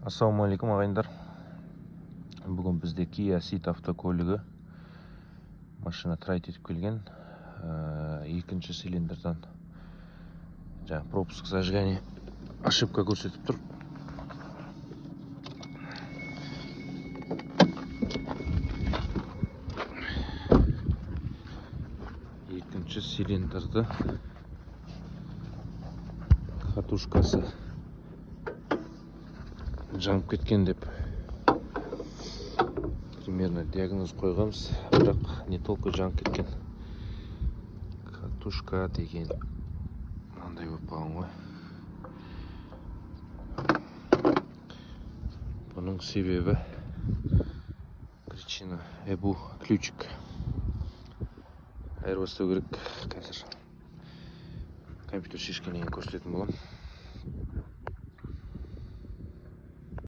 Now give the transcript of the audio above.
Ассалаумалейкум ағайындар. Бүгін бізде Kia Ceed автокөлігі машина трайт етіп келген. Екінші цилиндрдан пропуск зажигания ошибка көрсетіп тұр. Екінші цилиндрді катушкасы жанып кеткен деп примерно диагноз қойғанбыз, бірақ не толку жанып кеткен. Катушка деген мынандай болып қалған ғой. Бұның себебі причина бұл ключик айырбастау керек. Қазір компьютер шешкеннен көрсететін боламын.